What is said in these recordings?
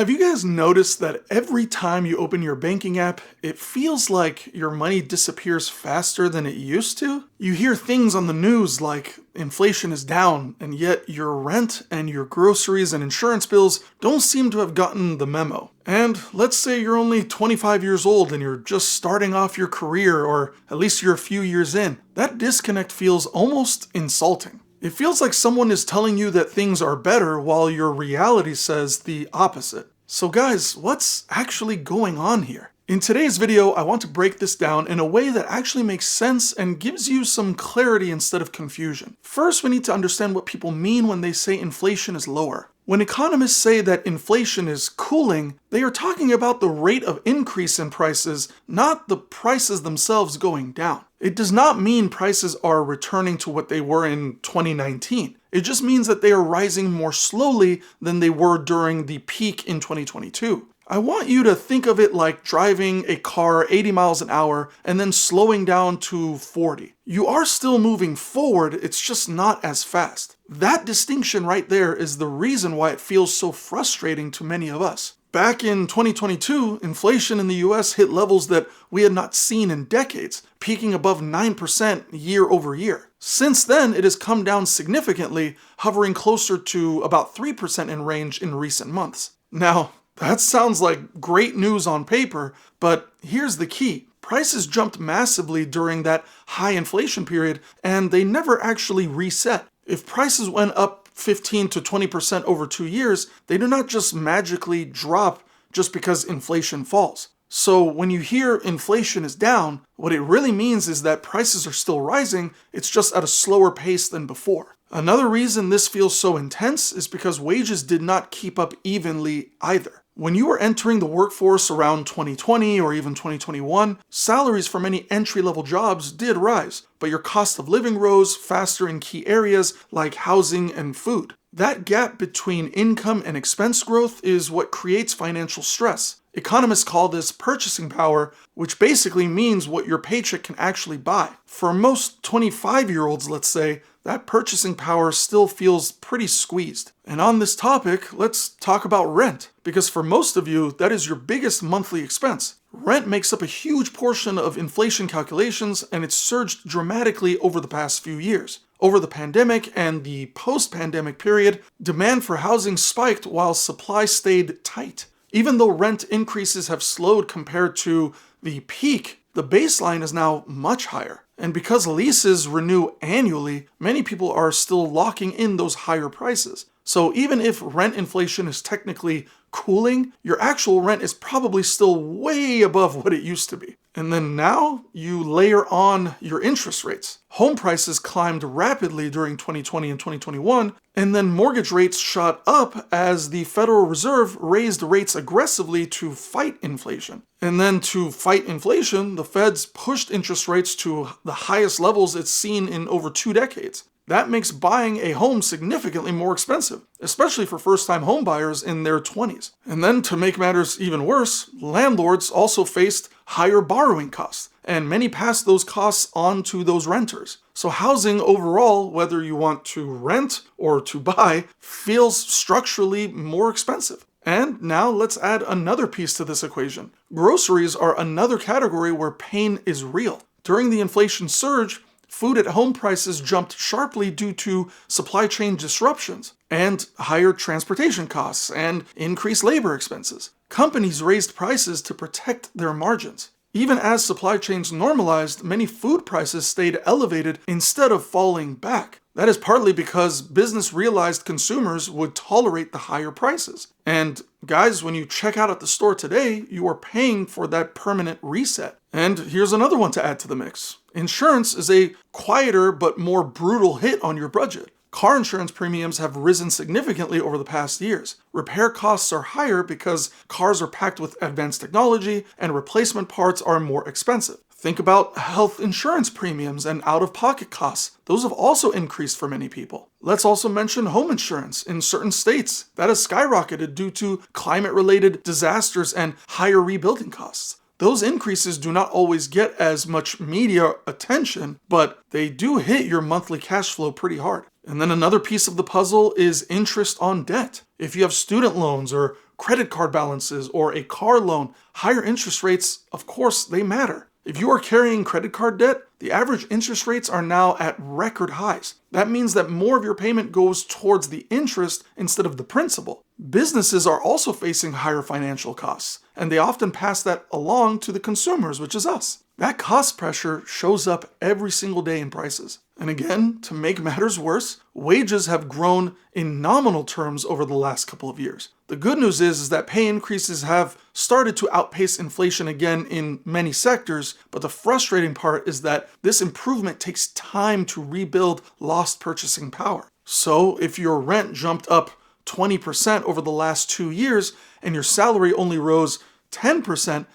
Have you guys noticed that every time you open your banking app, it feels like your money disappears faster than it used to? You hear things on the news like inflation is down, and yet your rent and your groceries and insurance bills don't seem to have gotten the memo. And let's say you're only 25 years old and you're just starting off your career, or at least you're a few years in. That disconnect feels almost insulting. It feels like someone is telling you that things are better while your reality says the opposite. So guys, what's actually going on here? In today's video, I want to break this down in a way that actually makes sense and gives you some clarity instead of confusion. First, we need to understand what people mean when they say inflation is lower. When economists say that inflation is cooling, they are talking about the rate of increase in prices, not the prices themselves going down. It does not mean prices are returning to what they were in 2019. It just means that they are rising more slowly than they were during the peak in 2022. I want you to think of it like driving a car 80 miles an hour and then slowing down to 40. You are still moving forward, it's just not as fast. That distinction right there is the reason why it feels so frustrating to many of us. Back in 2022, inflation in the US hit levels that we had not seen in decades, peaking above 9% year over year. Since then, it has come down significantly, hovering closer to about 3% in range in recent months. Now, that sounds like great news on paper, but here's the key. Prices jumped massively during that high inflation period, and they never actually reset. If prices went up 15 to 20% over 2 years, they do not just magically drop just because inflation falls. So when you hear inflation is down, what it really means is that prices are still rising, it's just at a slower pace than before. Another reason this feels so intense is because wages did not keep up evenly either. When you were entering the workforce around 2020 or even 2021, salaries for many entry-level jobs did rise, but your cost of living rose faster in key areas like housing and food. That gap between income and expense growth is what creates financial stress. Economists call this purchasing power, which basically means what your paycheck can actually buy. For most 25-year-olds, let's say, that purchasing power still feels pretty squeezed. And on this topic, let's talk about rent, because for most of you, that is your biggest monthly expense. Rent makes up a huge portion of inflation calculations, and it's surged dramatically over the past few years. Over the pandemic and the post-pandemic period, demand for housing spiked while supply stayed tight. Even though rent increases have slowed compared to the peak, the baseline is now much higher. And because leases renew annually, many people are still locking in those higher prices. So even if rent inflation is technically cooling, your actual rent is probably still way above what it used to be. And then now you layer on your interest rates. Home prices climbed rapidly during 2020 and 2021, and then mortgage rates shot up as the Federal Reserve raised rates aggressively to fight inflation. And then to fight inflation, the Feds pushed interest rates to the highest levels it's seen in over 2 decades. That makes buying a home significantly more expensive, especially for first-time home buyers in their 20s. And then to make matters even worse, landlords also faced higher borrowing costs, and many passed those costs on to those renters. So housing overall, whether you want to rent or to buy, feels structurally more expensive. And now let's add another piece to this equation. Groceries are another category where pain is real. During the inflation surge, food at home prices jumped sharply due to supply chain disruptions and higher transportation costs and increased labor expenses. Companies raised prices to protect their margins. Even as supply chains normalized, many food prices stayed elevated instead of falling back. That is partly because business realized consumers would tolerate the higher prices. And guys, when you check out at the store today, you are paying for that permanent reset. And here's another one to add to the mix. Insurance is a quieter but more brutal hit on your budget. Car insurance premiums have risen significantly over the past years. Repair costs are higher because cars are packed with advanced technology and replacement parts are more expensive. Think about health insurance premiums and out-of-pocket costs. Those have also increased for many people. Let's also mention home insurance. In certain states, that has skyrocketed due to climate-related disasters and higher rebuilding costs. Those increases do not always get as much media attention, but they do hit your monthly cash flow pretty hard. And then another piece of the puzzle is interest on debt. If you have student loans or credit card balances, or a car loan, higher interest rates, of course, they matter. If you are carrying credit card debt, the average interest rates are now at record highs. That means that more of your payment goes towards the interest instead of the principal. Businesses are also facing higher financial costs, and they often pass that along to the consumers, which is us. That cost pressure shows up every single day in prices. And again, to make matters worse, wages have grown in nominal terms over the last couple of years. The good news is that pay increases have started to outpace inflation again in many sectors, but the frustrating part is that this improvement takes time to rebuild lost purchasing power. So if your rent jumped up 20% over the last 2 years and your salary only rose 10%,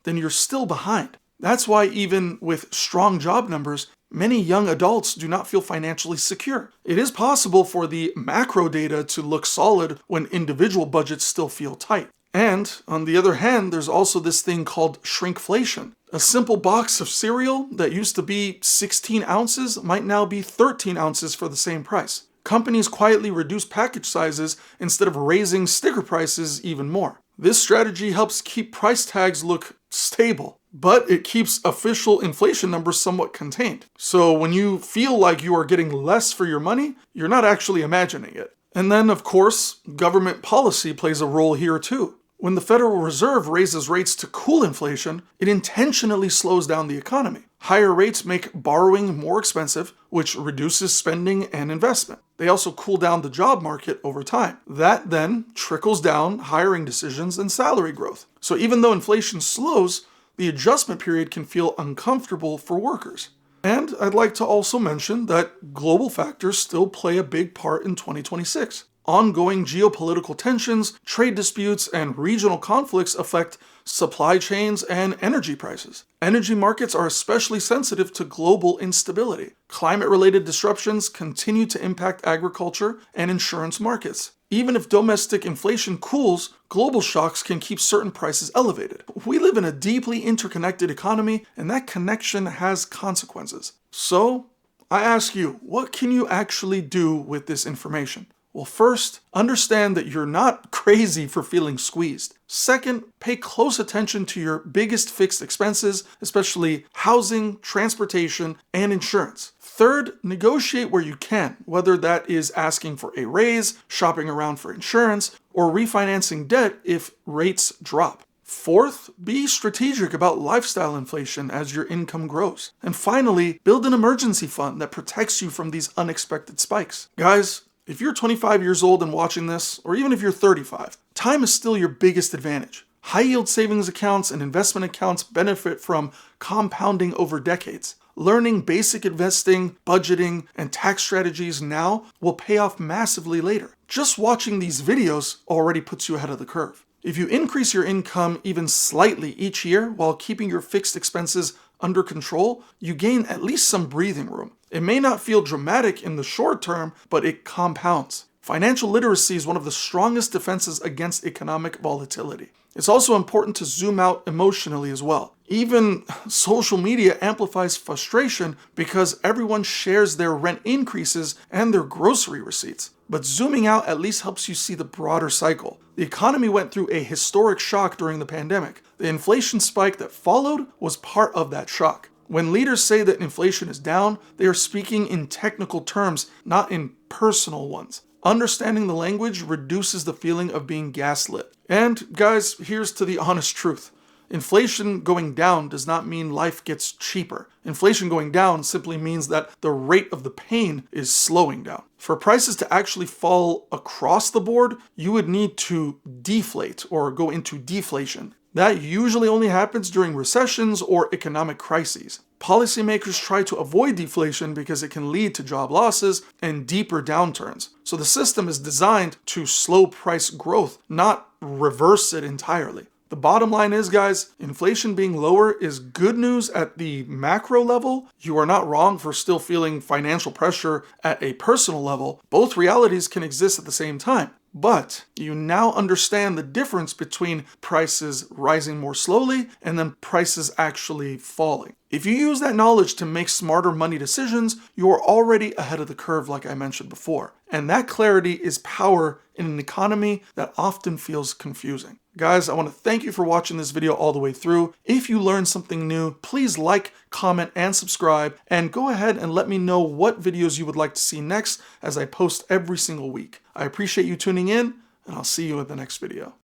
then you're still behind. That's why even with strong job numbers, many young adults do not feel financially secure. It is possible for the macro data to look solid when individual budgets still feel tight. And on the other hand, there's also this thing called shrinkflation. A simple box of cereal that used to be 16 ounces might now be 13 ounces for the same price. Companies quietly reduce package sizes instead of raising sticker prices even more. This strategy helps keep price tags look stable, but it keeps official inflation numbers somewhat contained. So when you feel like you are getting less for your money, you're not actually imagining it. And then, of course, government policy plays a role here too. When the Federal Reserve raises rates to cool inflation, it intentionally slows down the economy. Higher rates make borrowing more expensive, which reduces spending and investment. They also cool down the job market over time. That then trickles down hiring decisions and salary growth. So even though inflation slows, the adjustment period can feel uncomfortable for workers. And I'd like to also mention that global factors still play a big part in 2026. Ongoing geopolitical tensions, trade disputes, and regional conflicts affect supply chains and energy prices. Energy markets are especially sensitive to global instability. Climate-related disruptions continue to impact agriculture and insurance markets. Even if domestic inflation cools, global shocks can keep certain prices elevated. We live in a deeply interconnected economy, and that connection has consequences. So, I ask you, what can you actually do with this information? Well, first, understand that you're not crazy for feeling squeezed. Second, pay close attention to your biggest fixed expenses, especially housing, transportation, and insurance. Third, negotiate where you can, whether that is asking for a raise, shopping around for insurance, or refinancing debt if rates drop. Fourth, be strategic about lifestyle inflation as your income grows. And finally, build an emergency fund that protects you from these unexpected spikes. Guys, if you're 25 years old and watching this, or even if you're 35, time is still your biggest advantage. High-yield savings accounts and investment accounts benefit from compounding over decades. Learning basic investing, budgeting, and tax strategies now will pay off massively later. Just watching these videos already puts you ahead of the curve. If you increase your income even slightly each year while keeping your fixed expenses under control, you gain at least some breathing room. It may not feel dramatic in the short term, but it compounds. Financial literacy is one of the strongest defenses against economic volatility. It's also important to zoom out emotionally as well. Even social media amplifies frustration because everyone shares their rent increases and their grocery receipts. But zooming out at least helps you see the broader cycle. The economy went through a historic shock during the pandemic. The inflation spike that followed was part of that shock. When leaders say that inflation is down, they are speaking in technical terms, not in personal ones. Understanding the language reduces the feeling of being gaslit. And guys, here's to the honest truth. Inflation going down does not mean life gets cheaper. Inflation going down simply means that the rate of the pain is slowing down. For prices to actually fall across the board, you would need to deflate or go into deflation. That usually only happens during recessions or economic crises. Policymakers try to avoid deflation because it can lead to job losses and deeper downturns. So the system is designed to slow price growth, not reverse it entirely. The bottom line is, guys, inflation being lower is good news at the macro level. You are not wrong for still feeling financial pressure at a personal level. Both realities can exist at the same time. But you now understand the difference between prices rising more slowly and then prices actually falling. If you use that knowledge to make smarter money decisions, you are already ahead of the curve like I mentioned before. And that clarity is power in an economy that often feels confusing. Guys, I want to thank you for watching this video all the way through. If you learned something new, please like, comment, and subscribe, and go ahead and let me know what videos you would like to see next as I post every single week. I appreciate you tuning in, and I'll see you in the next video.